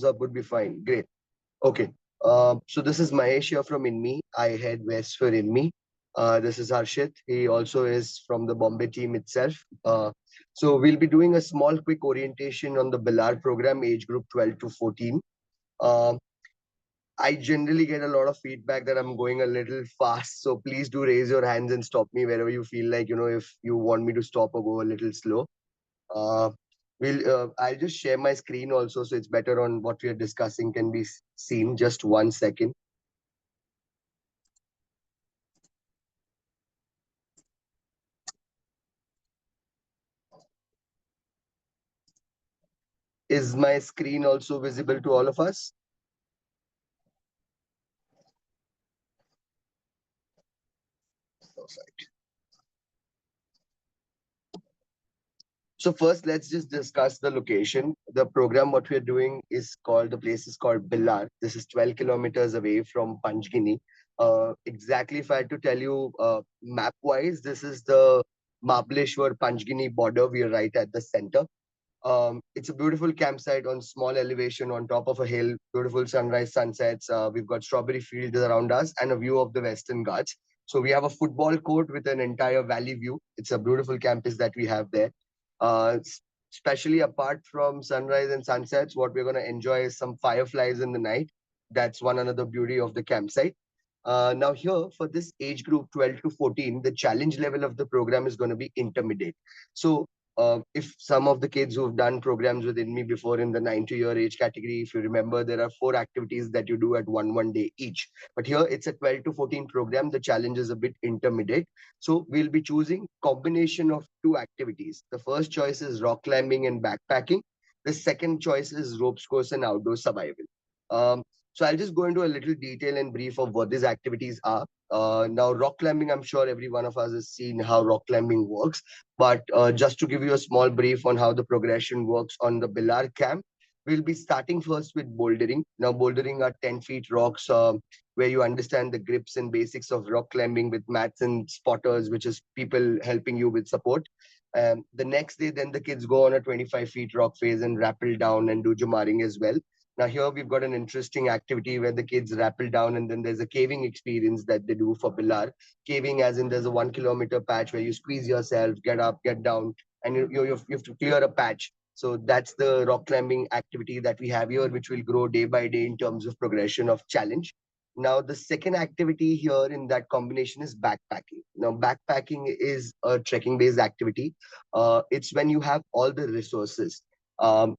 up would be fine. Great. Okay. So this is Mahesh here from Inme. I head West for Inme. This is Harshit. He also is from the Bombay team itself. So we'll be doing a small, quick orientation on the Bhillar program, age group 12 to 14. Uh, I generally get a lot of feedback that I'm going a little fast. So please do raise your hands and stop me wherever you feel like, if you want me to stop or go a little slow. Uh, I'll just share my screen also, so it's better on what we are discussing can be seen. Just 1 second. Is my screen also visible to all of us? Perfect. So first, let's just discuss the location. The program, what we're doing is called, the place is called Bhillar. This is 12 kilometers away from Panchgini. Exactly, if I had to tell you map-wise, this is the Mahabaleshwar Panchgini border. We are right at the center. It's a beautiful campsite on small elevation on top of a hill, beautiful sunrise, sunsets. We've got strawberry fields around us and a view of the Western Ghats. So we have a football court with an entire valley view. It's a beautiful campus that we have there. Especially apart from sunrise and sunsets, what we're going to enjoy is some fireflies in the night. That's one another beauty of the campsite. Now here for this age group 12 to 14, the challenge level of the program is going to be intermediate. So if some of the kids who've done programs within me before in the 9 to year age category, if you remember, there are 4 activities that you do at one day each. But here it's a 12 to 14 program. The challenge is a bit intermediate. So we'll be choosing combination of 2 activities. The first choice is rock climbing and backpacking. The second choice is ropes course and outdoor survival. So I'll just go into a little detail and brief of what these activities are. Now, rock climbing, I'm sure every one of us has seen how rock climbing works. But just to give you a small brief on how the progression works on the Bhillar camp, we'll be starting first with bouldering. Now, bouldering are 10 feet rocks where you understand the grips and basics of rock climbing with mats and spotters, which is people helping you with support. The next day, then the kids go on a 25 feet rock phase and rappel down and do jumaring as well. Now here we've got an interesting activity where the kids rappel down and then there's a caving experience that they do for Bhillar. Caving as in there's a 1 kilometer patch where you squeeze yourself, get up, get down, and you have to clear a patch. So that's the rock climbing activity that we have here, which will grow day by day in terms of progression of challenge. Now, the second activity here in that combination is backpacking. Now, backpacking is a trekking based activity. It's when you have all the resources.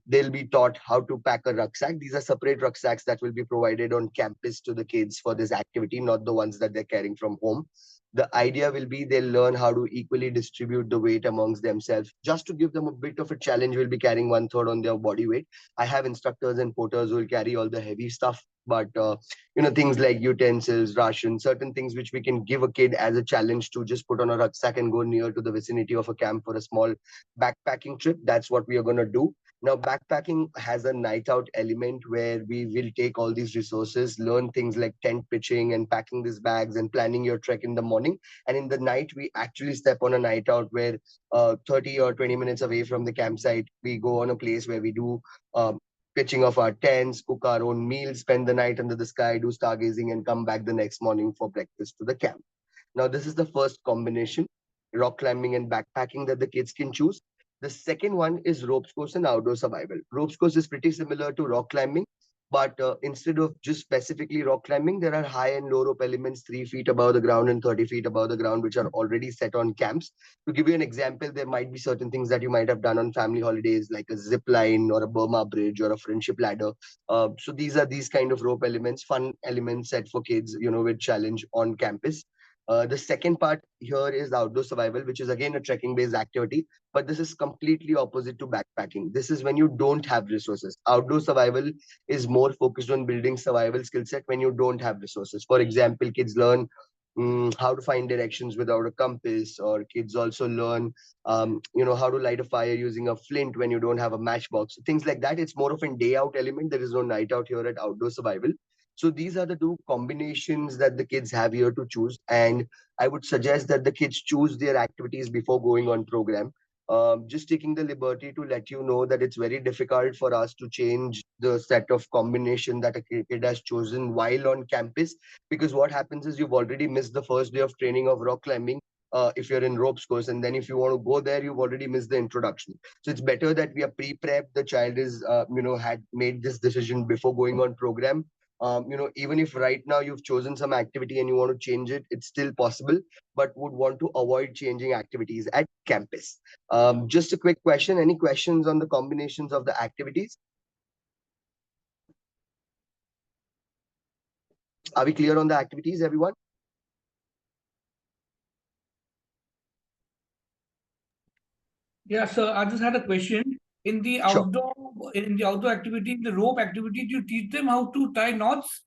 They'll be taught how to pack a rucksack. These are separate rucksacks that will be provided on campus to the kids for this activity, not the ones that they're carrying from home. The idea will be they'll learn how to equally distribute the weight amongst themselves. Just to give them a bit of a challenge, we'll be carrying 1/3 on their body weight. I have instructors and porters who will carry all the heavy stuff, but things like utensils, rations, certain things which we can give a kid as a challenge to just put on a rucksack and go near to the vicinity of a camp for a small backpacking trip. That's what we are going to do. Now, backpacking has a night out element where we will take all these resources, learn things like tent pitching and packing these bags and planning your trek in the morning. And in the night, we actually step on a night out where 30 or 20 minutes away from the campsite, we go on a place where we do pitching of our tents, cook our own meals, spend the night under the sky, do stargazing, and come back the next morning for breakfast to the camp. Now, this is the first combination, rock climbing and backpacking, that the kids can choose. The second one is ropes course and outdoor survival. Ropes course is pretty similar to rock climbing, but instead of just specifically rock climbing, there are high and low rope elements 3 feet above the ground and 30 feet above the ground, which are already set on camps. To give you an example, there might be certain things that you might have done on family holidays, like a zip line or a Burma bridge or a friendship ladder. So these are these kind of rope elements, fun elements set for kids, with challenge on campus. The second part here is outdoor survival, which is again a trekking based activity, but this is completely opposite to backpacking. This is when you don't have resources. Outdoor survival is more focused on building survival skill set when you don't have resources. For example, kids learn how to find directions without a compass, or kids also learn, how to light a fire using a flint when you don't have a matchbox. Things like that. It's more of a day out element. There is no night out here at outdoor survival. So these are the two combinations that the kids have here to choose. And I would suggest that the kids choose their activities before going on program. Just taking the liberty to let you know that it's very difficult for us to change the set of combination that a kid has chosen while on campus, because what happens is you've already missed the first day of training of rock climbing. If you're in ropes course, and then if you want to go there, you've already missed the introduction. So it's better that we are pre-prepped. The child is, had made this decision before going on program. Even if right now you've chosen some activity and you want to change it, it's still possible, but would want to avoid changing activities at campus. Just a quick question. Any questions on the combinations of the activities? Are we clear on the activities, everyone? Yeah, sir. I just had a question. In the Sure. outdoor, in the outdoor activity, the rope activity, do you teach them how to tie knots?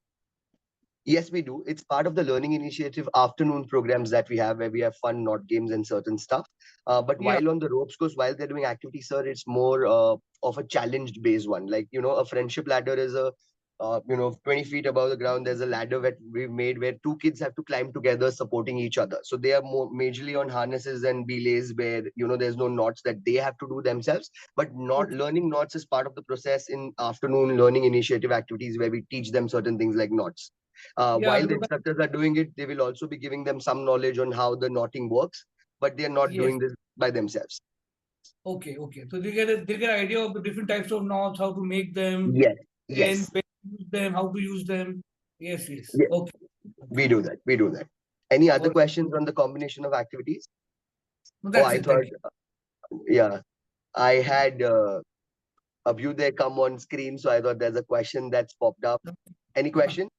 Yes, we do. It's part of the learning initiative afternoon programs that we have, where we have fun, not games and certain stuff. But Yeah, while on the ropes course, while they're doing activity, sir, it's more of a challenge based one. Like, a friendship ladder is 20 feet above the ground. There's a ladder that we've made where two kids have to climb together, supporting each other. So they are more majorly on harnesses and belays where, there's no knots that they have to do themselves. But not okay. learning knots is part of the process in afternoon learning initiative activities where we teach them certain things like knots. Yeah, While the because instructors are doing it, they will also be giving them some knowledge on how the knotting works, but they are not yes. doing this by themselves. Okay, okay. So they get an idea of the different types of knots, how to make them, Yes, and yes, when to use them, how to use them. Yes, yes. yes. Okay, We okay. do that. We do that. Any All other right. questions on the combination of activities? No, Oh, that's I it. Thank thought, you. yeah, I had a view there come on screen, so I thought there's a question that's popped up. Any question?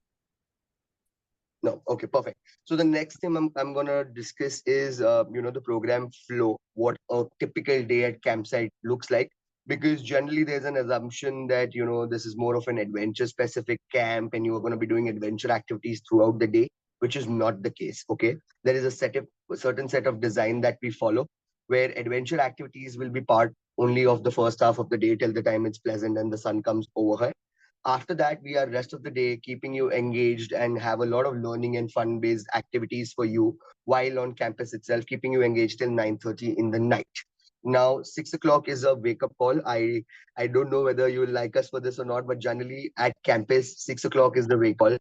No. Okay, perfect. So the next thing I'm gonna discuss is the program flow, what a typical day at campsite looks like. Because generally there's an assumption that this is more of an adventure specific camp and you are going to be doing adventure activities throughout the day, which is not the case. Okay. There is a certain set of design that we follow where adventure activities will be part only of the first half of the day till the time it's pleasant and the sun comes overhead. After that, we are rest of the day keeping you engaged and have a lot of learning and fun based activities for you while on campus itself, keeping you engaged till 9:30 in the night. Now 6 o'clock is a wake up call. I don't know whether you will like us for this or not, but generally at campus 6 o'clock is the wake call.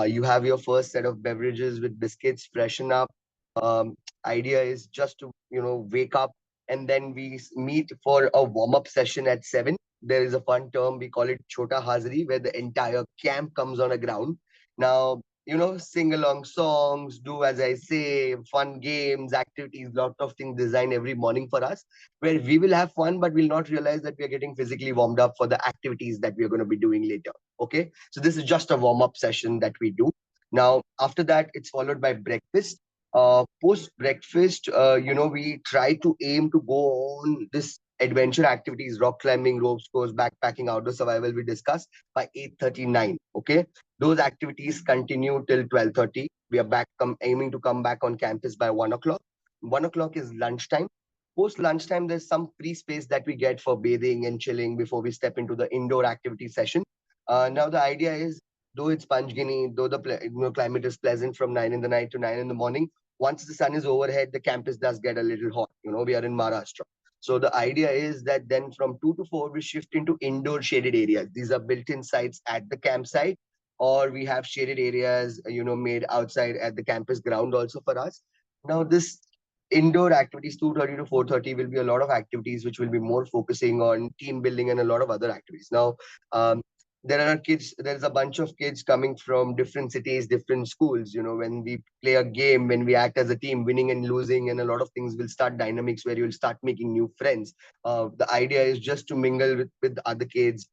You have your first set of beverages with biscuits, freshen up. Idea is just to wake up, and then we meet for a warm up session at 7. There is a fun term, we call it Chota Hazri, where the entire camp comes on a ground. Now, sing along songs, do as I say, fun games, activities, lot of things designed every morning for us, where we will have fun, but we'll not realize that we are getting physically warmed up for the activities that we are going to be doing later. Okay. So this is just a warm up session that we do. Now, after that, it's followed by breakfast. Post breakfast, we try to aim to go on this adventure activities, rock climbing, ropes course, backpacking, outdoor survival we discussed by 8:39. Okay. Those activities continue till 12:30. We are aiming to come back on campus by 1 o'clock. 1 o'clock is lunchtime. Post lunchtime, there's some free space that we get for bathing and chilling before we step into the indoor activity session. Now the idea is, though it's Panchgini, though the climate is pleasant from 9 in the night to 9 in the morning, once the sun is overhead, the campus does get a little hot. We are in Maharashtra. So the idea is that then from 2 to 4, we shift into indoor shaded areas. These are built-in sites at the campsite, or we have shaded areas, made outside at the campus ground also for us. Now this indoor activities 2:30 to 4:30 will be a lot of activities which will be more focusing on team building and a lot of other activities. Now, there's a bunch of kids coming from different cities, different schools. When we play a game, when we act as a team, winning and losing, and a lot of things will start dynamics where you'll start making new friends. The idea is just to mingle with the other kids,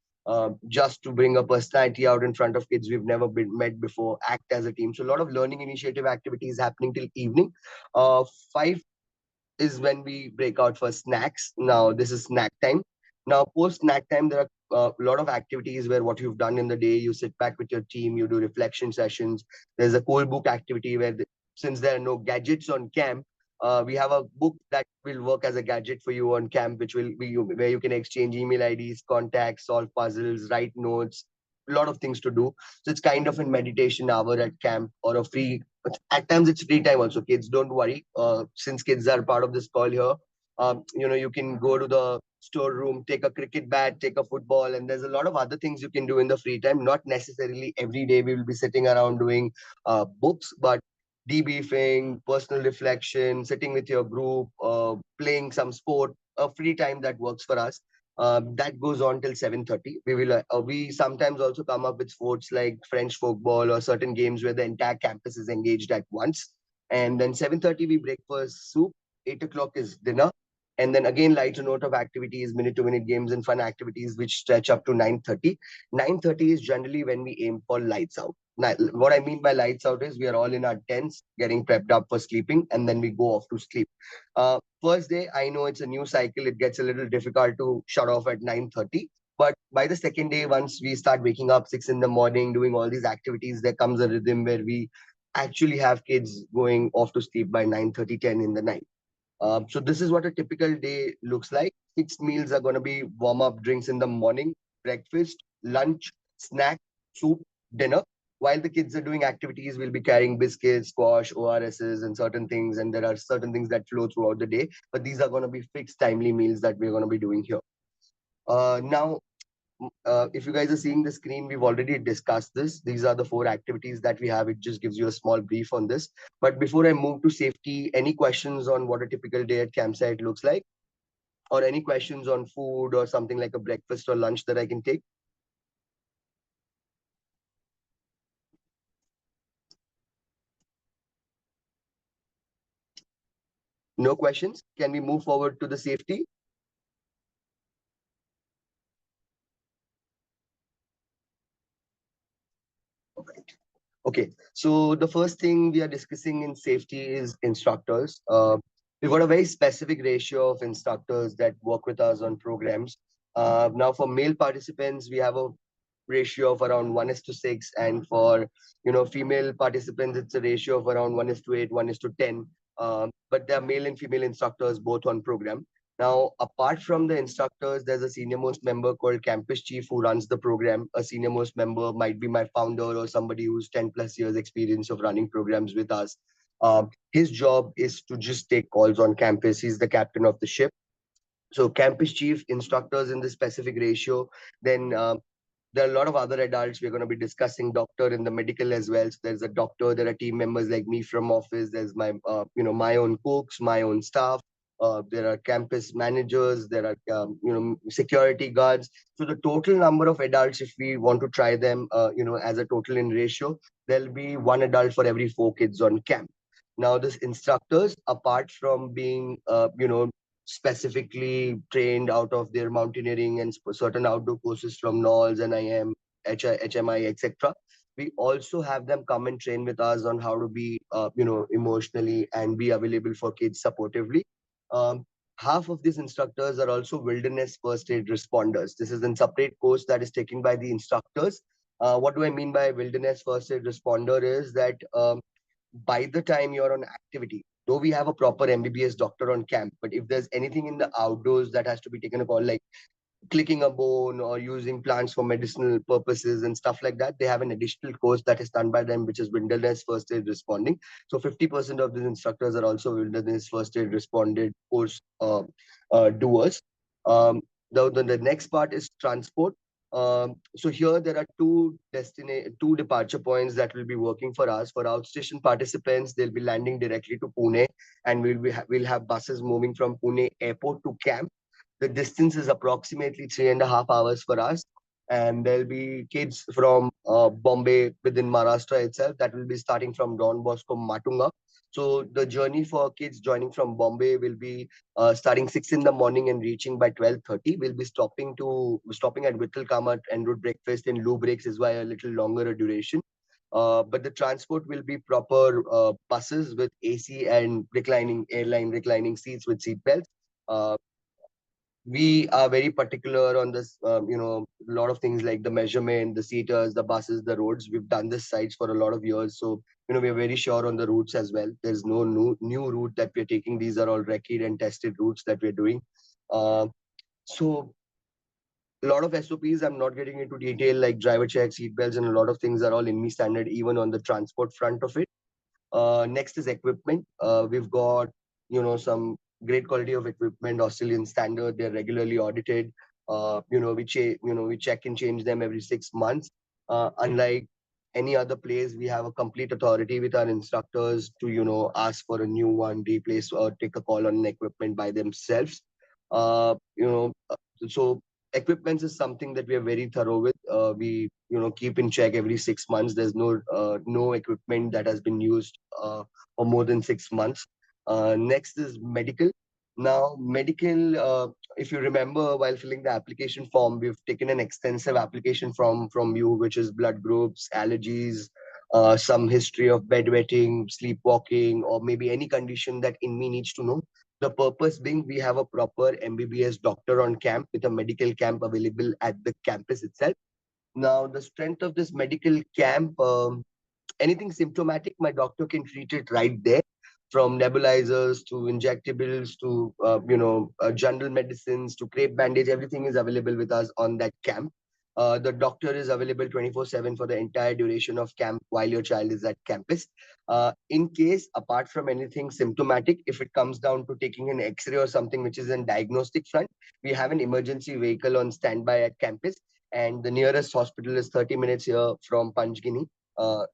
just to bring a personality out in front of kids we've never been met before, act as a team. So a lot of learning initiative activities happening till evening. 5 is when we break out for snacks. Now, this is snack time. Now, post snack time, there are a lot of activities where what you've done in the day, you sit back with your team, you do reflection sessions. There's a cool book activity where, since there are no gadgets on camp, we have a book that will work as a gadget for you on camp, which will be where you can exchange email IDs, contacts, solve puzzles, write notes, a lot of things to do. So it's kind of a meditation hour at camp, or a free, at times it's free time also. Kids, don't worry. Since kids are part of this call here, You can go to the storeroom, take a cricket bat, take a football, and there's a lot of other things you can do in the free time. Not necessarily every day we will be sitting around doing books, but debriefing, personal reflection, sitting with your group, playing some sport, a free time that works for us. That goes on till 7:30. We sometimes also come up with sports like French football or certain games where the entire campus is engaged at once. And then 7:30 we break for soup. 8 o'clock is dinner, and then again lighter note of activities, minute to minute games and fun activities which stretch up to 9:30. 9:30 is generally when we aim for lights out. Now, what I mean by lights out is we are all in our tents getting prepped up for sleeping, and then we go off to sleep. First day, I know it's a new cycle. It gets a little difficult to shut off at 9:30. But by the second day, once we start waking up 6 in the morning, doing all these activities, there comes a rhythm where we actually have kids going off to sleep by 9:30, 10 in the night. So this is what a typical day looks like. 6 meals are going to be warm-up drinks in the morning, breakfast, lunch, snack, soup, dinner. While the kids are doing activities, we'll be carrying biscuits, squash, ORSs, and certain things. And there are certain things that flow throughout the day. But these are going to be fixed, timely meals that we're going to be doing here. Now, if you guys are seeing the screen, we've already discussed this. These are the four activities that we have. It just gives you a small brief on this. But before I move to safety, any questions on what a typical day at campsite looks like? Or any questions on food or something like a breakfast or lunch that I can take? No questions? Can we move forward to the safety? Okay, so the first thing we are discussing in safety is instructors. We've got a very specific ratio of instructors that work with us on programs. Now, for male participants, we have a ratio of around 1:6, and for female participants, it's a ratio of around 1:8, 1:10. But there are male and female instructors both on program. Now, apart from the instructors, there's a senior most member called campus chief who runs the program. A senior most member might be my founder or somebody who's 10 plus years experience of running programs with us. His job is to just take calls on campus. He's the captain of the ship. So campus chief, instructors in this specific ratio. Then there are a lot of other adults we're going to be discussing, doctor in the medical as well. So there's a doctor, there are team members like me from office, there's my my own cooks, my own staff, there are campus managers, there are security guards. So the total number of adults, if we want to try them as a total in ratio, there'll be one adult for every 4 kids on camp. Now this instructors, apart from being specifically trained out of their mountaineering and certain outdoor courses from NOLS, NIM, HMI, etc. We also have them come and train with us on how to be, emotionally and be available for kids supportively. Um, Half of these instructors are also wilderness first aid responders. This is a separate course that is taken by the instructors. What do I mean by wilderness first aid responder is that by the time you're on activity, though we have a proper MBBS doctor on camp, but if there's anything in the outdoors that has to be taken upon, like clicking a bone or using plants for medicinal purposes and stuff like that, they have an additional course that is done by them, which is wilderness first aid responding. So 50% of these instructors are also wilderness first aid responded course doers. The next part is transport. So here there are two departure points that will be working for us. For outstation participants, they'll be landing directly to Pune, and we'll have buses moving from Pune airport to camp. The distance is approximately 3.5 hours for us. And there'll be kids from Bombay within Maharashtra itself that will be starting from Don Bosco Matunga. So the journey for kids joining from Bombay will be starting 6 in the morning and reaching by 12:30. We'll be stopping at Vittal Kamat and route breakfast and loo breaks is why a little longer a duration. But the transport will be proper buses with AC and airline reclining seats with seat belts. Uh, we are very particular on this, a lot of things like the measurement, the seaters, the buses, the roads. We've done this sites for a lot of years. So, we're very sure on the routes as well. There's no new route that we're taking. These are all recce and tested routes that we're doing. So a lot of SOPs, I'm not getting into detail like driver check, seat belts, and a lot of things are all Inme standard, even on the transport front of it. Next is equipment. We've got, some great quality of equipment, Australian standard. They're regularly audited. We check and change them every 6 months. Unlike any other place, we have a complete authority with our instructors to ask for a new one, replace or take a call on an equipment by themselves. Uh, you know, uh, so equipment is something that we are very thorough with. We keep in check every 6 months. There's no equipment that has been used for more than 6 months. Next is medical. Now, medical, if you remember, while filling the application form, we've taken an extensive application from you, which is blood groups, allergies, some history of bedwetting, sleepwalking, or maybe any condition that Inme needs to know. The purpose being, we have a proper MBBS doctor on camp with a medical camp available at the campus itself. Now, the strength of this medical camp, anything symptomatic, my doctor can treat it right there, from nebulizers to injectables to general medicines to crepe bandage. Everything is available with us on that camp. The doctor is available 24/7 for the entire duration of camp while your child is at campus. In case, apart from anything symptomatic, if it comes down to taking an X-ray or something which is in diagnostic front, we have an emergency vehicle on standby at campus, and the nearest hospital is 30 minutes here from Panchgini,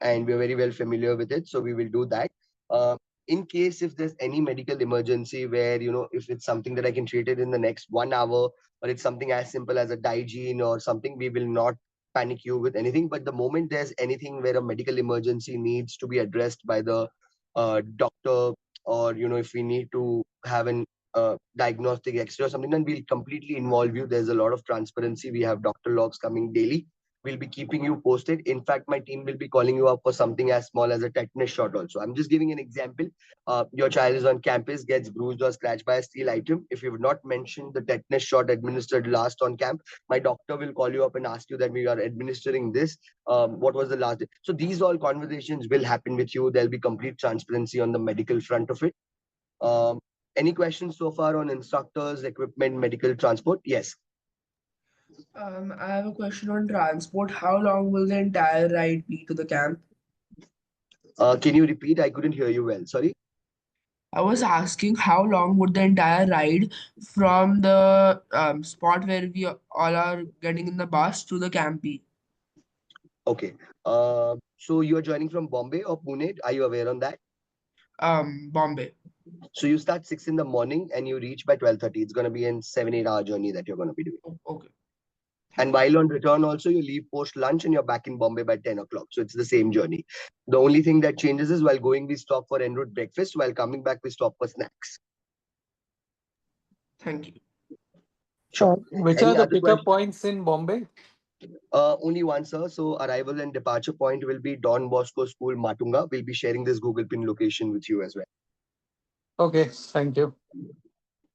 and we're very well familiar with it, so we will do that. Uh, in case if there's any medical emergency where if it's something that I can treat it in the next 1 hour, or it's something as simple as a diagene or something, we will not panic you with anything. But the moment there's anything where a medical emergency needs to be addressed by the doctor, or if we need to have an diagnostic X-ray or something, then we'll completely involve you. There's a lot of transparency. We have doctor logs coming daily. We'll be keeping you posted. In fact, my team will be calling you up for something as small as a tetanus shot also. I'm just giving an example. Your child is on campus, gets bruised or scratched by a steel item. If you've not mentioned the tetanus shot administered last on camp, my doctor will call you up and ask you that we are administering this. What was the last day? So these all conversations will happen with you. There'll be complete transparency on the medical front of it. Um, any questions so far on instructors, equipment, medical transport? Yes. I have a question on transport. How long will the entire ride be to the camp? Can you repeat? I couldn't hear you well. Sorry. I was asking how long would the entire ride from the spot where we all are getting in the bus to the camp be? Okay. So you're joining from Bombay or Pune? Are you aware on that? Bombay. So you start 6 in the morning and you reach by 12:30. It's going to be a 7 8 hour journey that you're going to be doing. Okay. And Thank you. while on return, also you leave post lunch and you're back in Bombay by 10 o'clock. So it's the same journey. The only thing that changes is while going we stop for en route breakfast. While coming back we stop for snacks. Thank you. Sure. Which are Any the other pickup questions? points in Bombay? Only one, sir. So arrival and departure point will be Don Bosco School, Matunga. We'll be sharing this Google Pin location with you as well. Okay, thank you.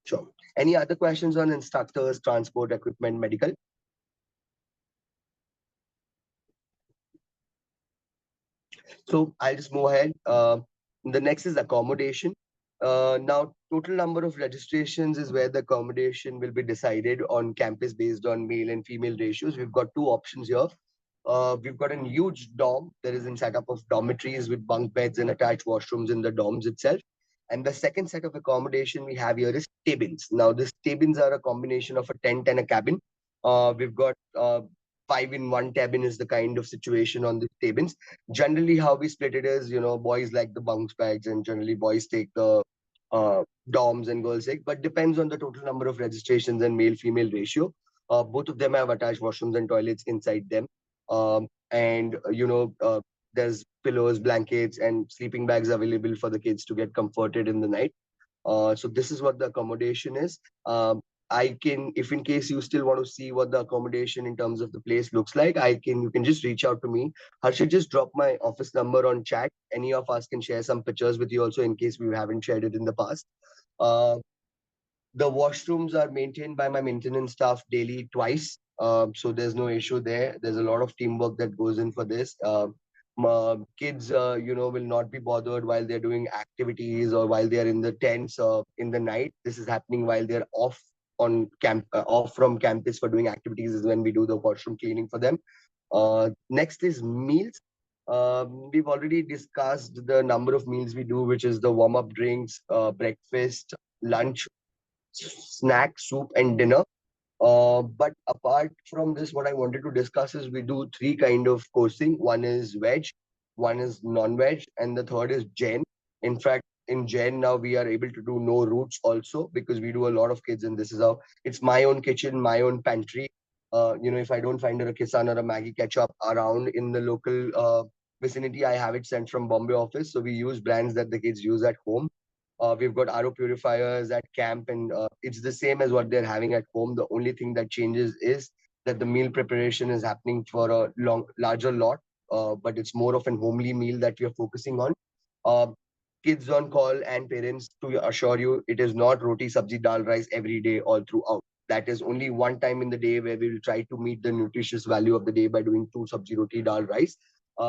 Sure. Any other questions on instructors, transport, equipment, medical? So I'll just move ahead. The next is accommodation. Now, total number of registrations is where the accommodation will be decided on campus based on male and female ratios. We've got two options here. We've got a huge dorm. There is a setup of dormitories with bunk beds and attached washrooms in the dorms itself. And the second set of accommodation we have here is cabins. Now, these cabins are a combination of a tent and a cabin. We've got 5 in 1 cabin is the kind of situation on the cabins. Generally, how we split it is, boys like the bunk beds, and generally boys take the uh, dorms and girls take, but depends on the total number of registrations and male-female ratio. Both of them have attached washrooms and toilets inside them. And there's pillows, blankets, and sleeping bags available for the kids to get comforted in the night. So this is what the accommodation is. I can, if in case you still want to see what the accommodation in terms of the place looks like, you can just reach out to me. Harshit, just drop my office number on chat. Any of us can share some pictures with you also in case we haven't shared it in the past. Uh, the washrooms are maintained by my maintenance staff daily twice. So there's no issue there. There's a lot of teamwork that goes in for this. Kids, will not be bothered while they're doing activities or while they are in the tents in the night. This is happening while they're off on camp, off from campus for doing activities is when we do the washroom cleaning for them. Next is meals. We've already discussed the number of meals we do, which is the warm-up drinks, breakfast, lunch, snack, soup, and dinner. But apart from this, what I wanted to discuss is we do three kind of coursing. One is veg, one is non-veg, and the third is Jain. In fact, in Jain now we are able to do no roots also because we do a lot of kids, and this is how it's my own kitchen, my own pantry. If I don't find a kisan or a Maggie ketchup around in the local vicinity, I have it sent from Bombay office. So we use brands that the kids use at home. We've got RO purifiers at camp, and it's the same as what they're having at home. The only thing that changes is that the meal preparation is happening for a larger lot, but it's more of an homely meal that we are focusing on. Uh, Kids on call and parents to assure you it is not roti, sabji, dal, rice every day all throughout. That is only one time in the day where we will try to meet the nutritious value of the day by doing two sabji, roti, dal, rice.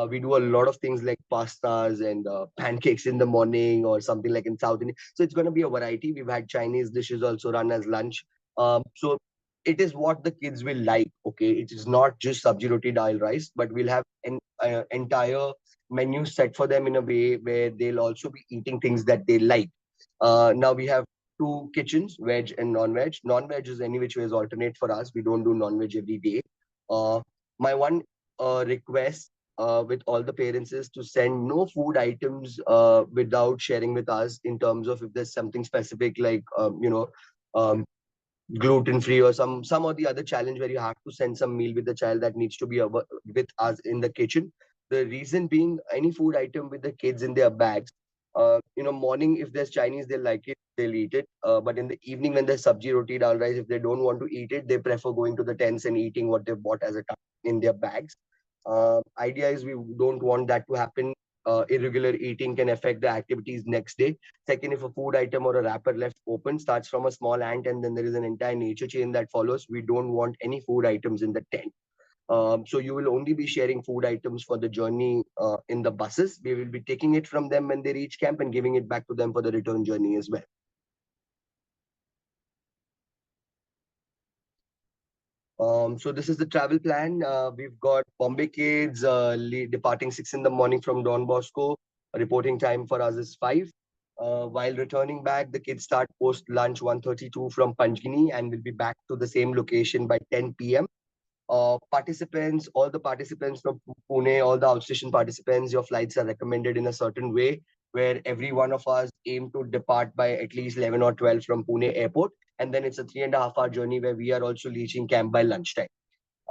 We do a lot of things like pastas and pancakes in the morning or something like in South India. So it's going to be a variety. We've had Chinese dishes also run as lunch. So it is what the kids will like. Okay, it is not just sabji roti dal rice, but we'll have an entire menu set for them in a way where they'll also be eating things that they like. Now we have two kitchens, veg and non-veg. Non-veg is any which way is alternate for us. We don't do non-veg every day. My one request with all the parents is to send no food items without sharing with us in terms of if there's something specific like um, gluten free or some or the other challenge where you have to send some meal with the child that needs to be with us in the kitchen. The reason being any food item with the kids in their bags. Morning if there's Chinese, they'll like it, they'll eat it. But in the evening when there's sabji roti dal rice, if they don't want to eat it, they prefer going to the tents and eating what they've bought as a in their bags. Idea is we don't want that to happen. Irregular eating can affect the activities next day. Second, if a food item or a wrapper left open starts from a small ant and then there is an entire nature chain that follows, we don't want any food items in the tent. So you will only be sharing food items for the journey in the buses. We will be taking it from them when they reach camp and giving it back to them for the return journey as well. So this is the travel plan. We've got Bombay kids departing 6 in the morning from Don Bosco. Reporting time for us is 5. While returning back, the kids start post lunch 1:32 from Panjgini and will be back to the same location by 10 p.m. All the participants from Pune, all the outstation participants, your flights are recommended in a certain way where every one of us aim to depart by at least 11 or 12 from Pune airport. And then it's a 3.5 hour journey where we are also reaching camp by lunchtime.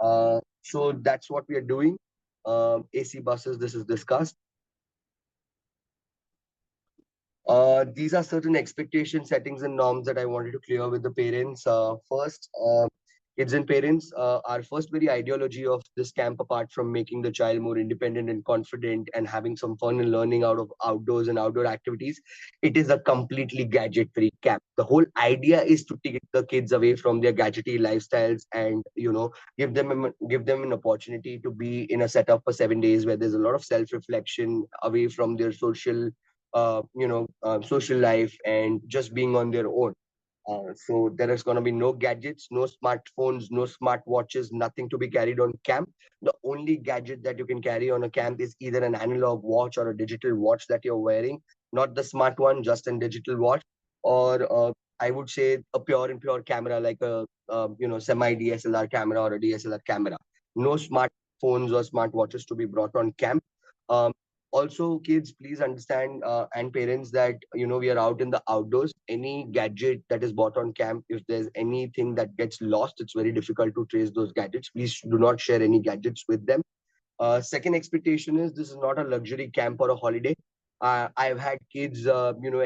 So that's what we are doing. AC buses, this is discussed. These are certain expectation settings and norms that I wanted to clear with the parents. First, kids and parents, our first very ideology of this camp, apart from making the child more independent and confident and having some fun and learning out of outdoors and outdoor activities, it is a completely gadget-free camp. The whole idea is to take the kids away from their gadgety lifestyles and give them an opportunity to be in a setup for 7 days where there's a lot of self-reflection away from their social life and just being on their own. So there is going to be no gadgets, no smartphones, no smartwatches, nothing to be carried on camp. The only gadget that you can carry on a camp is either an analog watch or a digital watch that you're wearing, not the smart one, just a digital watch, or I would say a pure and pure camera like a semi DSLR camera or a DSLR camera. No smartphones or smartwatches to be brought on camp. Um, Also, kids, please understand and parents that we are out in the outdoors. Any gadget that is bought on camp, if there's anything that gets lost, it's very difficult to trace those gadgets. Please do not share any gadgets with them. Second expectation is this is not a luxury camp or a holiday. I've had kids,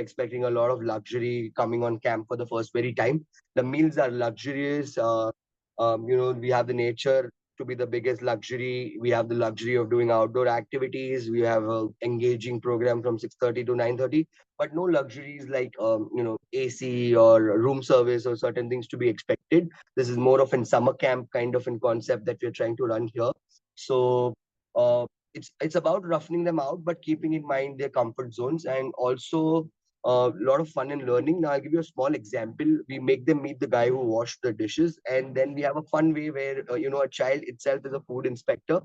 expecting a lot of luxury coming on camp for the first very time. The meals are luxurious. We have the nature to be the biggest luxury. We have the luxury of doing outdoor activities. We have a engaging program from 6:30 to 9:30, but no luxuries like AC or room service or certain things to be expected. This is more of a summer camp kind of a concept that we're trying to run here. So it's about roughing them out, but keeping in mind their comfort zones and also a lot of fun and learning. Now I'll give you a small example. We make them meet the guy who washed the dishes, and then we have a fun way where a child itself is a food inspector.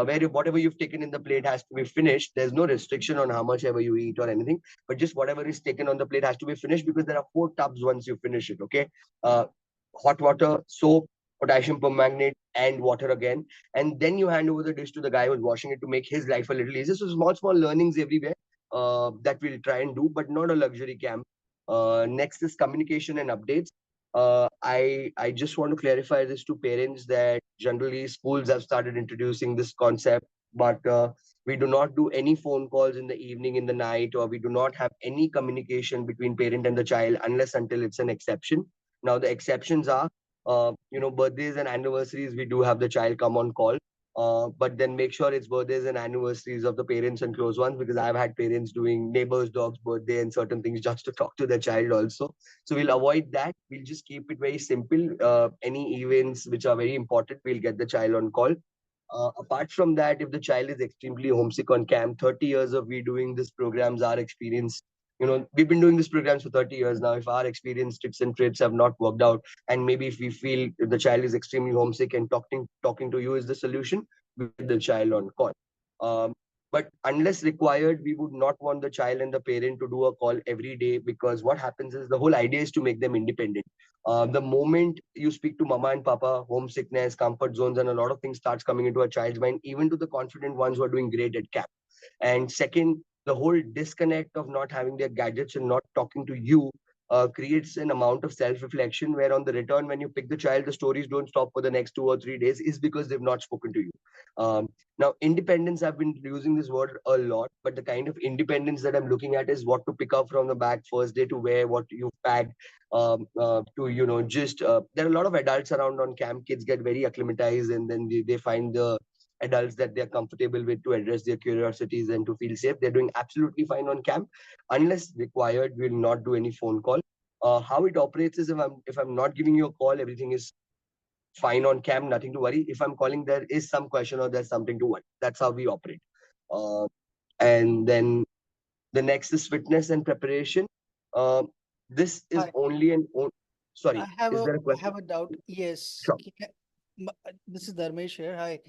where whatever you've taken in the plate has to be finished. There's no restriction on how much ever you eat or anything, but just whatever is taken on the plate has to be finished, because there are 4 tubs once you finish it. Okay, uh, hot water, soap, potassium permanganate, and water again, and then you hand over the dish to the guy who's washing it to make his life a little easier. So small learnings everywhere that we'll try and do, but not a luxury camp. Next is communication and updates. I just want to clarify this to parents that generally schools have started introducing this concept, but we do not do any phone calls in the evening, in the night, or we do not have any communication between parent and the child unless until it's an exception. Now the exceptions are, birthdays and anniversaries. We do have the child come on call, but then make sure it's birthdays and anniversaries of the parents and close ones, because I've had parents doing neighbors' dog's birthday and certain things just to talk to their child also. So we'll avoid that. We'll just keep it very simple. Any events which are very important, we'll get the child on call. Apart from that, if the child is extremely homesick on camp, 30 years of we doing this programs, our experience, we've been doing this programs for 30 years now. If our experience tips and trips have not worked out, and maybe if we feel if the child is extremely homesick and talking to you is the solution, we get the child on call. Um, but unless required, we would not want the child and the parent to do a call every day, because what happens is the whole idea is to make them independent. The moment you speak to mama and papa, homesickness, comfort zones, and a lot of things starts coming into a child's mind, even to the confident ones who are doing great at camp. And second, the whole disconnect of not having their gadgets and not talking to you creates an amount of self-reflection, where on the return, when you pick the child, the stories don't stop for the next 2 or 3 days, is because they've not spoken to you. Now, independence, I've been using this word a lot, but the kind of independence that I'm looking at is what to pick up from the bag first day, to wear, what you've packed, to, just, there are a lot of adults around on camp. Kids get very acclimatized, and then they find the adults that they're comfortable with to address their curiosities and to feel safe. They're doing absolutely fine on camp. Unless required, we'll not do any phone call. How it operates is, if I'm not giving you a call, everything is fine on camp, nothing to worry. If I'm calling, there is some question or there's something to worry. That's how we operate. Uh, and then the next is fitness and preparation. Uh, this is Hi, only an I sorry. Is there a question? have a doubt. Yes, Sure. this is Dharmesh here. Hi.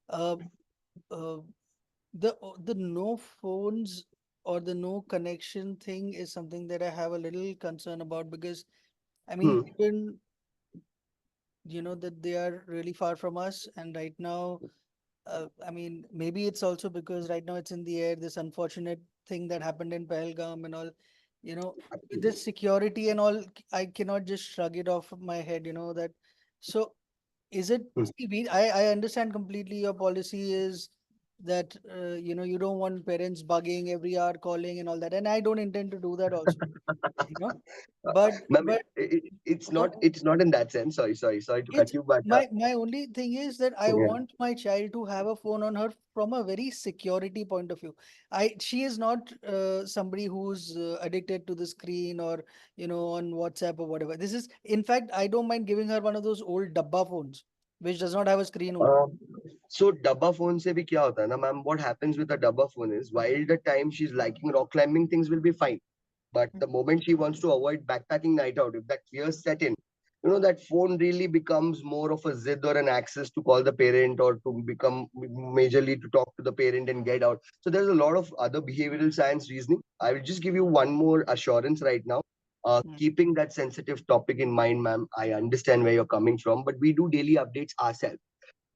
Uh, uh, the no phones or the no connection thing is something that I have a little concern about, because I mean, Hmm. given that they are really far from us, and right now, I mean, maybe it's also because right now it's in the air, this unfortunate thing that happened in Pahalgam and all, with Absolutely. this security and all, I cannot just shrug it off of my head, that. So is it, Hmm. see, I understand completely your policy is that, you don't want parents bugging every hour, calling and all that. And I don't intend to do that also, you know, but, Ma'am, but it's what, not in that sense. Sorry to cut it's you, but my only thing is that I yeah. want my child to have a phone on her from a very security point of view. She is not somebody who's addicted to the screen or on WhatsApp or whatever. This is, in fact, I don't mind giving her one of those old dabba phones which does not have a screen only. Uh, so dabba phone से भी क्या होता है ना ma'am? What happens with a dabba phone is, while the time she's liking rock climbing, things will be fine. But the moment she wants to avoid backpacking night out, if that fear set in, that phone really becomes more of a zid or an access to call the parent, or to become majorly to talk to the parent and get out. So there's a lot of other behavioral science reasoning. I will just give you one more assurance right now. Mm. Keeping that sensitive topic in mind, ma'am, I understand where you're coming from, but we do daily updates ourselves.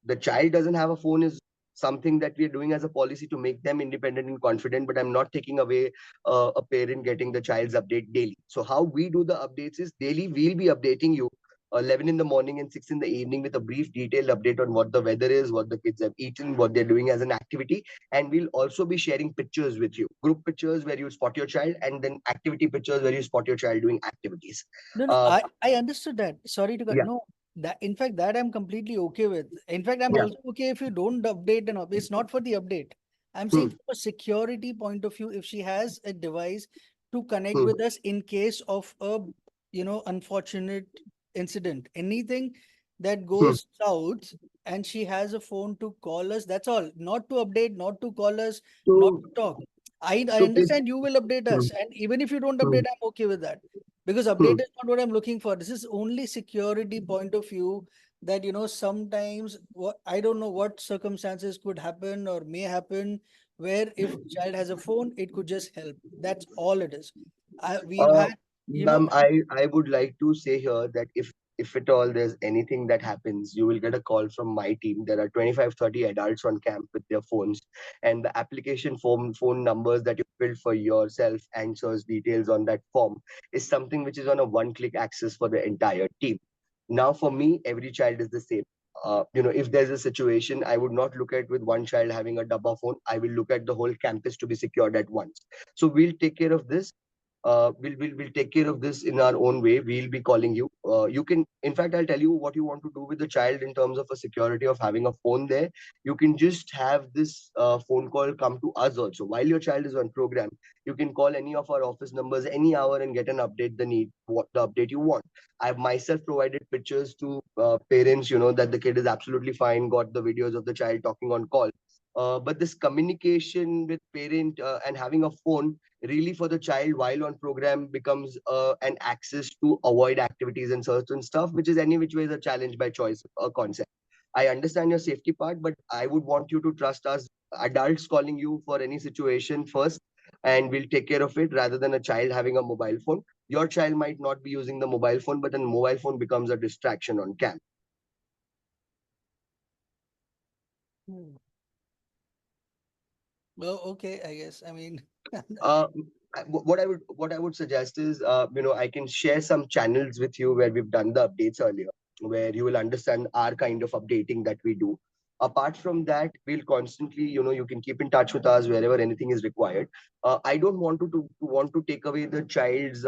The child doesn't have a phone is something that we are doing as a policy to make them independent and confident, but I'm not taking away a parent getting the child's update daily. So how we do the updates is, daily we'll be updating you 11 in the morning and 6 in the evening with a brief detailed update on what the weather is, what the kids have eaten, what they're doing as an activity. And we'll also be sharing pictures with you, group pictures where you spot your child, and then activity pictures where you spot your child doing activities. No, no, uh, I understood that. Sorry to cut. yeah, No, that, in fact, that I'm completely okay with. In fact, I'm yeah. also okay if you don't update and all. It's not for the update. I'm saying Hmm, from a security point of view, if she has a device to connect hmm, with us in case of a, unfortunate incident, anything that hmm. goes south, and she has a phone to call us, that's all. Not to update, not to call us, not So, to talk. I so please. understand you will update Hmm, us, and even if you don't hmm, update, I'm okay with that, because hmm. update is not what I'm looking for. This is only security point of view, that sometimes I don't know what circumstances could happen or may happen, where if child has a phone, it could just help. That's all it is. We've Uh, had, Ma'am, I would like to say here that if at all there's anything that happens, you will get a call from my team. There are 25, 30 adults on camp with their phones, and the application phone numbers that you fill for yourself answers details on that form is something which is on a one-click access for the entire team. Now, for me, every child is the same. If there's a situation, I would not look at with one child having a double phone. I will look at the whole campus to be secured at once. So we'll take care of this. We'll take care of this in our own way. We'll be calling you. You can, in fact, I'll tell you what you want to do with the child in terms of a security of having a phone there. You can just have this phone call come to us also while your child is on program. You can call any of our office numbers any hour and get an update. What the update you want. I've myself provided pictures to parents, that the kid is absolutely fine. Got the videos of the child talking on call. But this communication with parent and having a phone really for the child while on program becomes an access to avoid activities and certain stuff, which is any which way is a challenge by choice concept. I understand your safety part, but I would want you to trust us adults calling you for any situation first, and we'll take care of it rather than a child having a mobile phone. Your child might not be using the mobile phone, but then mobile phone becomes a distraction on camp. Hmm. Well, okay, I guess. I mean, Uh, what I would suggest is, I can share some channels with you where we've done the updates earlier, where you will understand our kind of updating that we do. Apart from that, we'll constantly, you can keep in touch with us wherever anything is required. I don't want to take away the child's,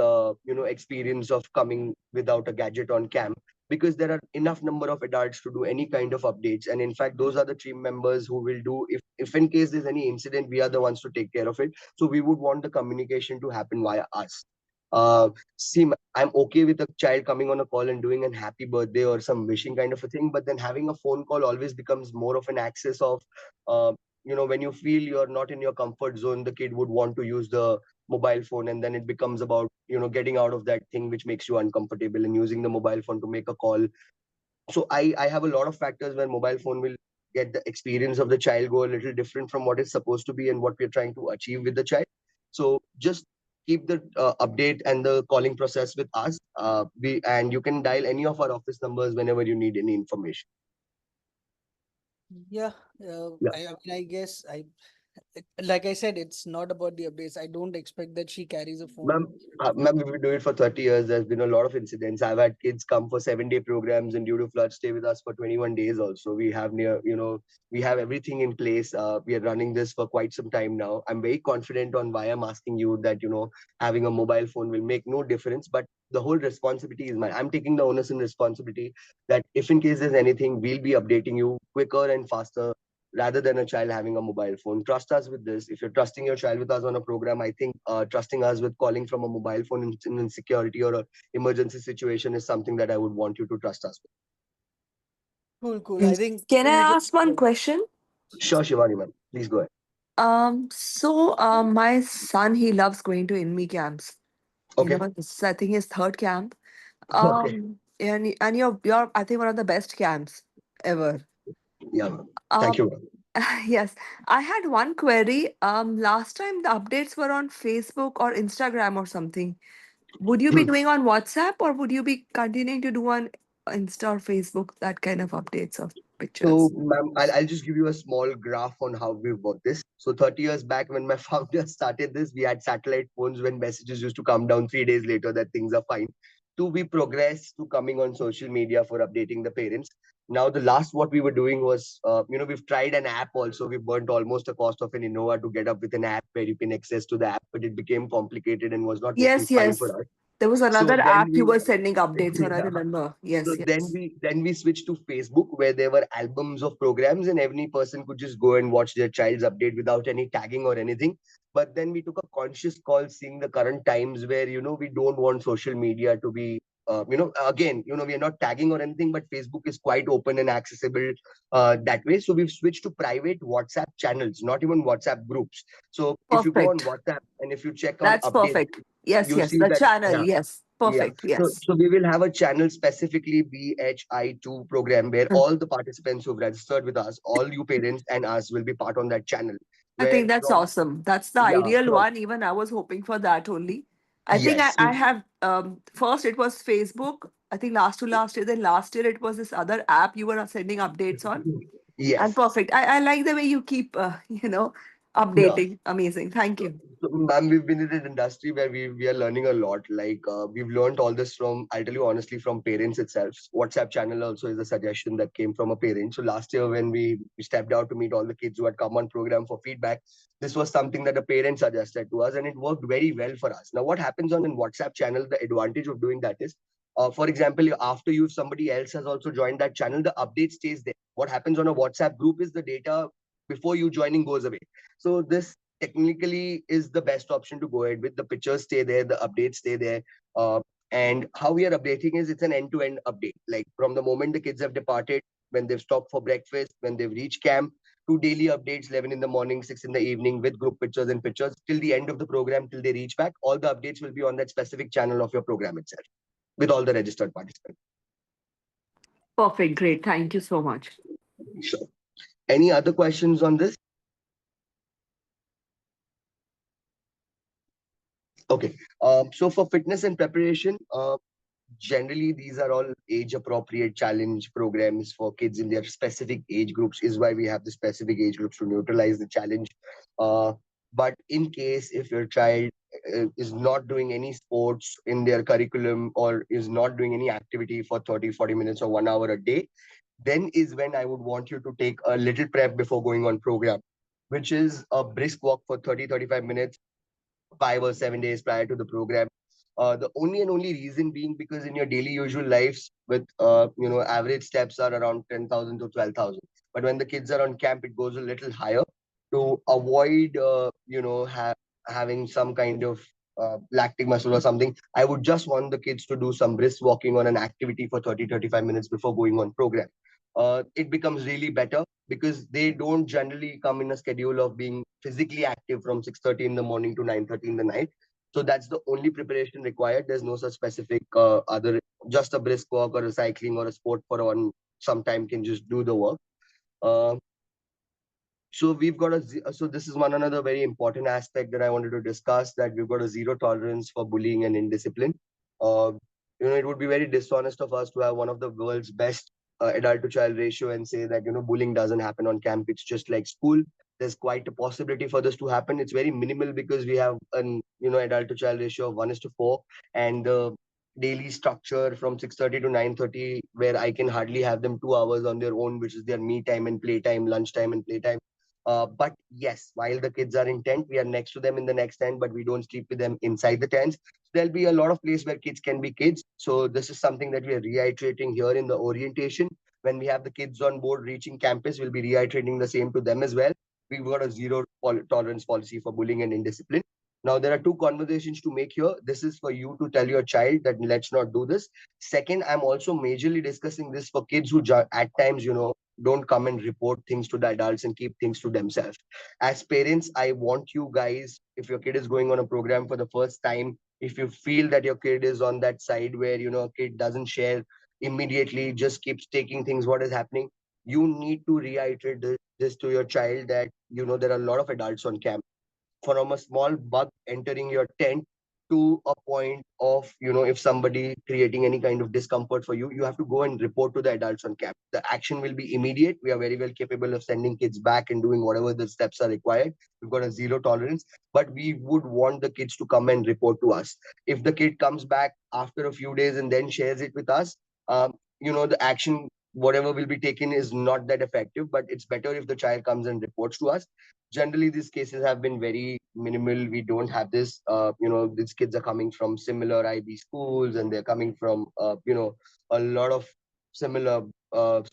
experience of coming without a gadget on camp, because there are enough number of adults to do any kind of updates, and in fact those are the team members who will do, if in case there's any incident, we are the ones to take care of it. So we would want the communication to happen via us. See, I'm okay with a child coming on a call and doing an happy birthday or some wishing kind of a thing, but then having a phone call always becomes more of an access of, uh, when you feel you're not in your comfort zone, the kid would want to use the mobile phone, and then it becomes about, getting out of that thing which makes you uncomfortable and using the mobile phone to make a call. So I have a lot of factors where mobile phone will get the experience of the child go a little different from what it's supposed to be and what we're trying to achieve with the child. So just keep the update and the calling process with us. And you can dial any of our office numbers whenever you need any information. yeah, Yeah. I guess like I said, it's not about the updates. I don't expect that she carries a phone. Ma'am, we've been doing it for 30 years. There's been a lot of incidents. I've had kids come for 7-day programs and due to flood stay with us for 21 days also. We have everything in place. We are running this for quite some time now. I'm very confident on why I'm asking you that, having a mobile phone will make no difference, but the whole responsibility is mine. I'm taking the onus and responsibility that if in case there's anything, we'll be updating you quicker and faster rather than a child having a mobile phone. Trust us with this. If you're trusting your child with us on a program, I think trusting us with calling from a mobile phone in insecurity or a emergency situation is something that I would want you to trust us Cool, cool. I Yes. think Can I we just ask one question? with. Sure, Shivani, ma'am. Please go ahead. My son, he loves going to Inme camps. Okay. This is, I think, his third camp. Okay. And you're I think one of the best camps ever. Yeah, ma'am. Thank Um, you, ma'am. yes, I had one query. Last time the updates were on Facebook or Instagram or something. Would you be doing on WhatsApp or would you be continuing to do on Insta or Facebook that kind of updates of So, pictures? ma'am, I'll just give you a small graph on how we work this. So, 30 years back, when my founder started this, we had satellite phones when messages used to come down 3 days later that things are fine. To we progress to coming on social media for updating the parents. Now, the last what we were doing was, we've tried an app also. We burnt almost the cost of an Innova to get up with an app where you can access to the app, but it became complicated and was not working Yes, fine yes. for us. There was So another then app you we, were sending updates on, I yeah. remember. So Yes, then yes. we switched to Facebook where there were albums of programs and every person could just go and watch their child's update without any tagging or anything. But then we took a conscious call seeing the current times where we don't want social media to be again we are not tagging or anything, but Facebook is quite open and accessible that way. So we've switched to private WhatsApp channels, not even WhatsApp groups. So if you go on Perfect. WhatsApp and if you check on That's updates, perfect. Yes, you yes. see The that channel, yeah, yes. Perfect. Yes. So we will have a channel specifically BHI2 program where Mm. all the participants who've registered with us, all you parents and us will be part on that channel. I Where think that's from awesome. That's the yeah, ideal from one. Even I was hoping for that only. I think yes. I have first it was Facebook. I think last to last year. Then last year it was this other app you were sending updates on. And Yes. perfect. I like the way you keep No. updating. Amazing. Thank So, you. ma'am, we've been in an industry where we are learning a lot. Like we've learned all this from, I'll tell you honestly, from parents itself. WhatsApp channel also is a suggestion that came from a parent. So last year when we stepped out to meet all the kids who had come on program for feedback, this was something that a parent suggested to us, and it worked very well for us. Now, what happens on a WhatsApp channel? The advantage of doing that is, for example, after you, if somebody else has also joined that channel, the update stays there. What happens on a WhatsApp group is the data before you joining goes away. So this technically is the best option to go ahead with. The pictures stay there, the updates stay there. Uh, and how we are updating is it's an end-to-end update. Like from the moment the kids have departed, when they've stopped for breakfast, when they've reached camp, to daily updates, 11 in the morning, 6 in the evening, with group pictures and pictures, till the end of the program, till they reach back. All the updates will be on that specific channel of your program itself, with all the registered participants. Perfect. Great. Thank you so much. Sure. Any other questions on this? Okay. So for fitness and preparation, generally these are all age appropriate challenge programs for kids in their specific age groups, is why we have the specific age groups to neutralize the challenge. But in case if your child is not doing any sports in their curriculum or is not doing any activity for 30-40 minutes or 1 hour a day, then is when I would want you to take a little prep before going on program, which is a brisk walk for 30-35 minutes 5 or 7 days prior to the program. The only and only reason being because in your daily usual lives, with average steps are around 10,000 to 12,000. But when the kids are on camp, it goes a little higher to avoid having some kind of lactic muscle or something. I would just want the kids to do some brisk walking on an activity for 30-35 minutes before going on program. It becomes really better because they don't generally come in a schedule of being physically active from 6:30 in the morning to 9:30 in the night. So that's the only preparation required. There's no such specific other, just a brisk walk or a cycling or a sport for one sometime can just do the work. Uh, so we've got so this is one another very important aspect that I wanted to discuss, that we've got a zero tolerance for bullying and indiscipline. Uh, it would be very dishonest of us to have one of the world's best adult to child ratio and say that bullying doesn't happen on camp. It's just like school. There's quite a possibility for this to happen. It's very minimal because we have an adult to child ratio of 1:4, and the daily structure from 6:30 to 9:30, where I can hardly have them 2 hours on their own, which is their me time and playtime, lunchtime and playtime. But yes, while the kids are in tent, we are next to them in the next tent, but we don't sleep with them inside the tents. There'll be a lot of place where kids can be kids. So this is something that we are reiterating here in the orientation. When we have the kids on board reaching campus, we'll be reiterating the same to them as well. We've got a zero tolerance policy for bullying and indiscipline. Now, there are two conversations to make here. This is for you to tell your child that let's not do this. Second, I'm also majorly discussing this for kids who at times, don't come and report things to the adults and keep things to themselves. As parents, I want you guys, if your kid is going on a program for the first time, if you feel that your kid is on that side where a kid doesn't share immediately, just keeps taking things what is happening, you need to reiterate this to your child that there are a lot of adults on camp. From a small bug entering your tent to a point of if somebody creating any kind of discomfort for you, you have to go and report to the adults on camp. The action will be immediate. We are very well capable of sending kids back and doing whatever the steps are required. We've got a zero tolerance, but we would want the kids to come and report to us. If the kid comes back after a few days and then shares it with us, the action whatever will be taken is not that effective, but it's better if the child comes and reports to us. Generally these cases have been very minimal. We don't have this these kids are coming from similar IB schools, and they're coming from a lot of similar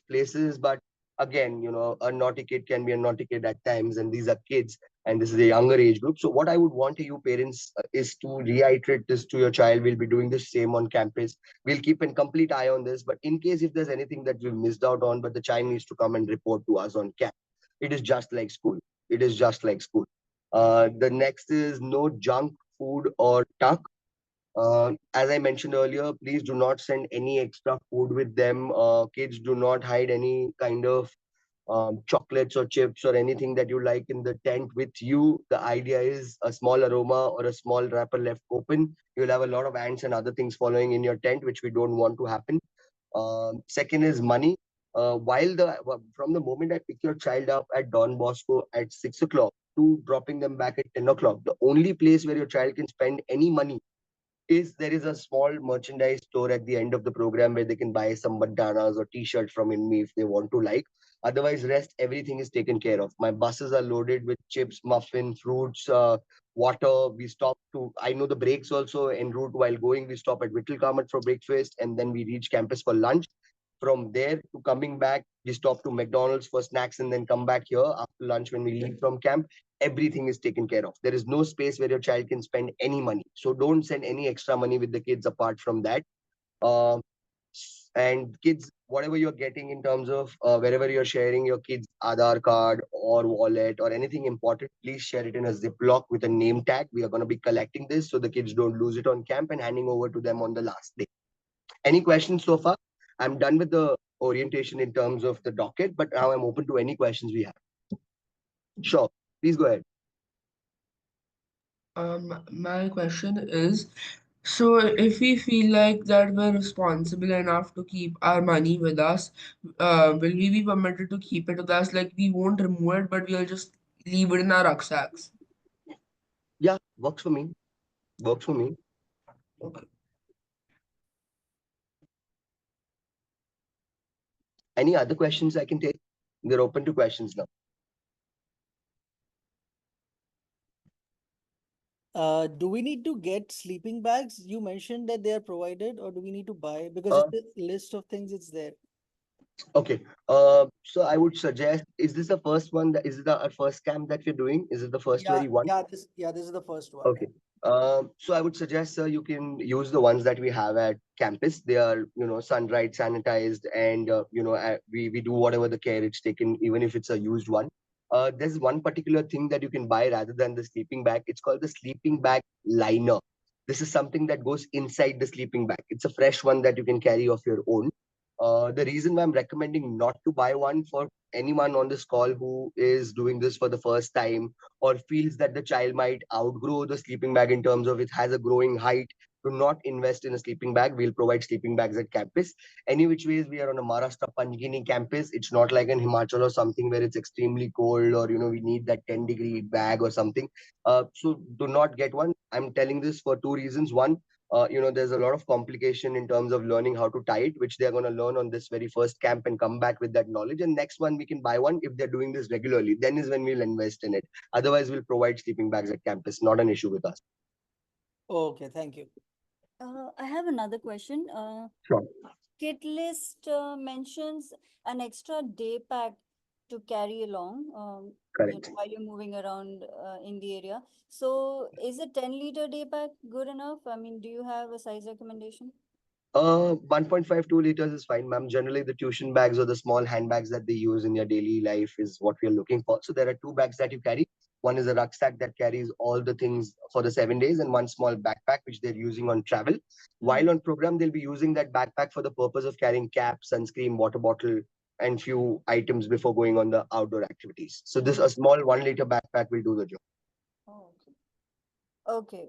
places. But again, a naughty kid can be a naughty kid at times, and these are kids, and this is a younger age group. So what I would want you parents is to reiterate this to your child. We'll be doing the same on campus. We'll keep a complete eye on this, but in case if there's anything that we've missed out on, but the child needs to come and report to us on camp. It is just like school. It is just like school. The next is no junk food or tuck. As I mentioned earlier, please do not send any extra food with them. Kids, do not hide any kind of chocolates or chips or anything that you like in the tent with you. The idea is a small aroma or a small wrapper left open. You'll have a lot of ants and other things following in your tent, which we don't want to happen. Second is money. From the moment I pick your child up at Don Bosco at 6 o'clock to dropping them back at 10 o'clock, the only place where your child can spend any money is there is a small merchandise store at the end of the program where they can buy some bandanas or t-shirts from Inme if they want to like. Otherwise, rest everything is taken care of. My buses are loaded with chips, muffin, fruits, water. We stop to I know the breaks also en route while going. We stop at Whittle Kamat for breakfast and then we reach campus for lunch. From there to coming back, we stop to McDonald's for snacks and then come back here after lunch when we leave from camp. Everything is taken care of. There is no space where your child can spend any money. So don't send any extra money with the kids apart from that. Um, and kids, whatever you're getting in terms of wherever you're sharing your kids' Aadhaar card or wallet or anything important, please share it in a Ziploc with a name tag. We are going to be collecting this so the kids don't lose it on camp and handing over to them on the last day. Any questions so far? I'm done with the orientation in terms of the docket, but now I'm open to any questions we have. Sure, please go ahead. My question is, so if we feel like that we're responsible enough to keep our money with us, will we be permitted to keep it with us? Like we won't remove it, but we'll just leave it in our rucksacks. Yeah, works for me. Works for me. Okay. Any other questions I can take? We're open to questions now. Do we need to get sleeping bags? You mentioned that they are provided, or do we need to buy? Because Uh, it's a list of things, it's there. okay. So I would suggest, is this the first one that is it the our first camp that we're doing? Is it the first Yeah, very one? this is the first one. Okay. So I would suggest, sir, you can use the ones that we have at campus. They are, sun-dried, sanitized, and we do whatever the care it's taken, even if it's a used one. There's one particular thing that you can buy rather than the sleeping bag. It's called the sleeping bag liner. This is something that goes inside the sleeping bag. It's a fresh one that you can carry of your own. The reason why I'm recommending not to buy one for anyone on this call who is doing this for the first time or feels that the child might outgrow the sleeping bag in terms of it has a growing height, do not invest in a sleeping bag. We'll provide sleeping bags at campus. Any which ways, we are on a Maharashtra Panjgini campus. It's not like in Himachal or something where it's extremely cold or, we need that 10-degree bag or something. So do not get one. I'm telling this for two reasons. One, there's a lot of complication in terms of learning how to tie it, which they're going to learn on this very first camp and come back with that knowledge. And next one, we can buy one if they're doing this regularly. Then is when we'll invest in it. Otherwise, we'll provide sleeping bags at campus. Not an issue with us. Okay, thank you. I have another question. Sure. Kit list mentions an extra day pack to carry along, Correct. while you're moving around in the area. So, is a 10-liter day pack good enough? I mean, do you have a size recommendation? 1.5, 2 liters is fine, ma'am. Generally, the tuition bags or the small handbags that they use in your daily life is what we are looking for. So there are two bags that you carry. One is a rucksack that carries all the things for the 7 days, and one small backpack which they're using on travel. While on program, they'll be using that backpack for the purpose of carrying cap, sunscreen, water bottle, and few items before going on the outdoor activities. So this a small 1 liter backpack will do the job. Oh, okay. Okay.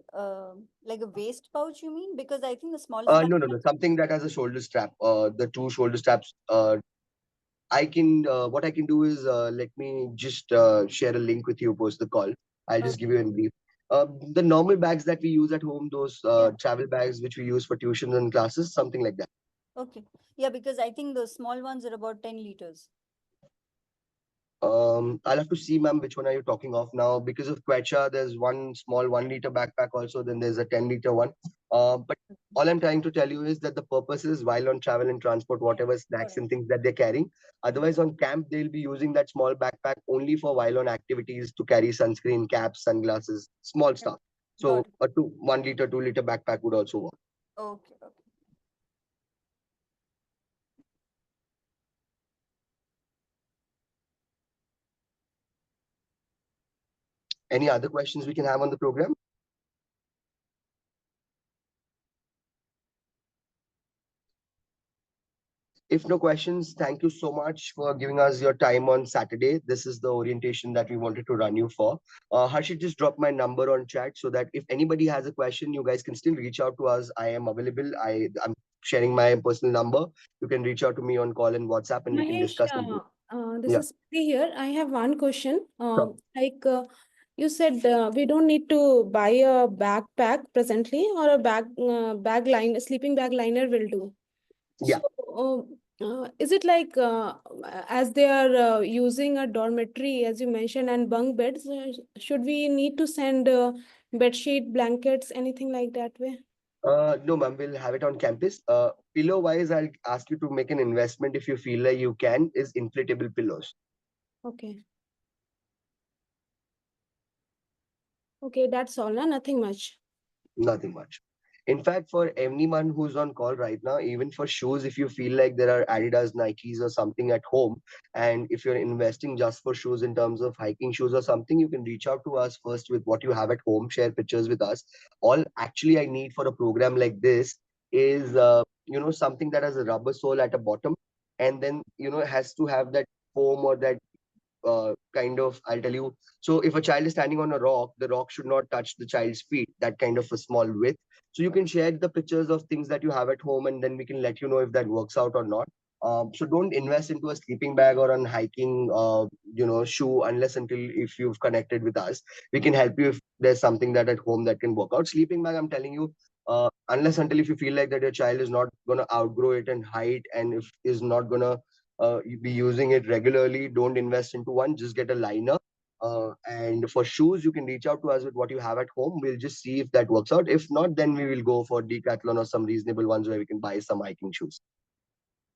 Like a waist pouch, you mean? Because I think the smallest No. backpack. Something that has a shoulder strap. The two shoulder straps. What I can do is let me just share a link with you post the call. I'll just give Okay. you a brief. The normal bags that we use at home, those Yeah. travel bags which we use for tuition and classes, something like that. Okay. Yeah, because I think the small ones are about 10 liters. I'll have to see, ma'am, which one are you talking of now? Because of Quecha, there's one small 1 liter backpack also, then there's a 10-liter one. But all I'm trying to tell you is that the purpose is while on travel and transport, Yeah. whatever Got snacks it. and things that they're carrying. Otherwise, on camp, they'll be using that small backpack only for while on activities to carry sunscreen, caps, sunglasses, small Yeah. stuff. So Got it. a 1 liter, 2 liter backpack would also work. Okay. Okay. Any other questions we can have on the program? if no questions, thank you so much for giving us your time on Saturday. This is the orientation that we wanted to run you for. Harshit just dropped my number on chat so that if anybody has a question, you guys can still reach out to us. I am available. I'm sharing my personal number. You can reach out to me on call and WhatsApp, and we can Mahesh, discuss. this Yeah, is Priti here. I have one question. sure. You said we don't need to buy a backpack presently, or a a sleeping bag liner will do. Yeah. So, is it like as they are using a dormitory, as you mentioned, and bunk beds, should we need to send bed sheet, blankets, anything like that way? No, ma'am, we'll have it on campus. Pillow wise, I'll ask you to make an investment if you feel like you can, is inflatable pillows. Okay. Okay, that's all. Nothing much. Nothing much. In fact, for anyone who's on call right now, even for shoes, if you feel like there are Adidas, Nikes, or something at home, and if you're investing just for shoes in terms of hiking shoes or something, you can reach out to us first with what you have at home, share pictures with us. All actually I need for a program like this is, something that has a rubber sole at the bottom, and then, it has to have that foam or that kind of, I'll tell you. So if a child is standing on a rock, the rock should not touch the child's feet, that kind of a small width. So you can share the pictures of things that you have at home, and then we can let you know if that works out or not. So don't invest into a sleeping bag or an hiking, shoe unless until if you've connected with us. We can help you if there's something that at home that can work out. Sleeping bag, I'm telling you, unless until if you feel like that your child is not gonna outgrow it and height, and if is not gonna be using it regularly, don't invest into one. Just get a liner. And for shoes, you can reach out to us with what you have at home. We'll just see if that works out. If not, then we will go for Decathlon or some reasonable ones where we can buy some hiking shoes.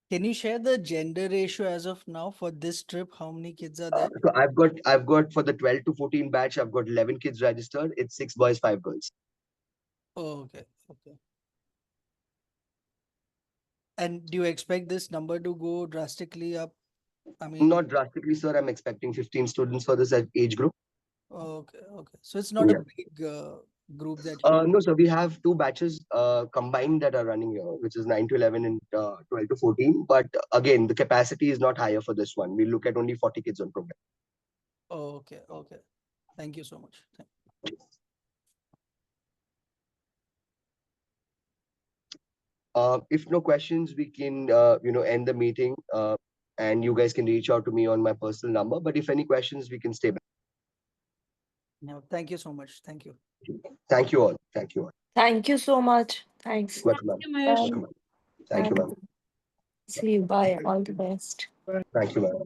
Can you share the gender ratio as of now for this trip? How many kids are there? So I've got for the 12 to 14 batch, I've got 11 kids registered. It's 6 boys, 5 girls. Oh, okay. Okay. And do you expect this number to go drastically up? I mean, Not drastically, sir. I'm expecting 15 students for this age group. okay, okay. So it's not a Yeah. big group that you. No, so we have two batches combined that are running here, which is 9 to 11 and 12 to 14. But again, the capacity is not higher for this one. We look at only 40 kids on program. Oh, okay, okay. Thank you so much. If no questions, we can end the meeting, and you guys can reach out to me on my personal number. But if any questions, we can stay back. No, thank you so much. Thank you. Thank you all. Thank you all. Thank you so much. Thanks. Welcome, ma'am. Thank you, Mahesh. Welcome, ma'am. Thank you, ma'am. See you. Bye. All the best. Thank you, ma'am.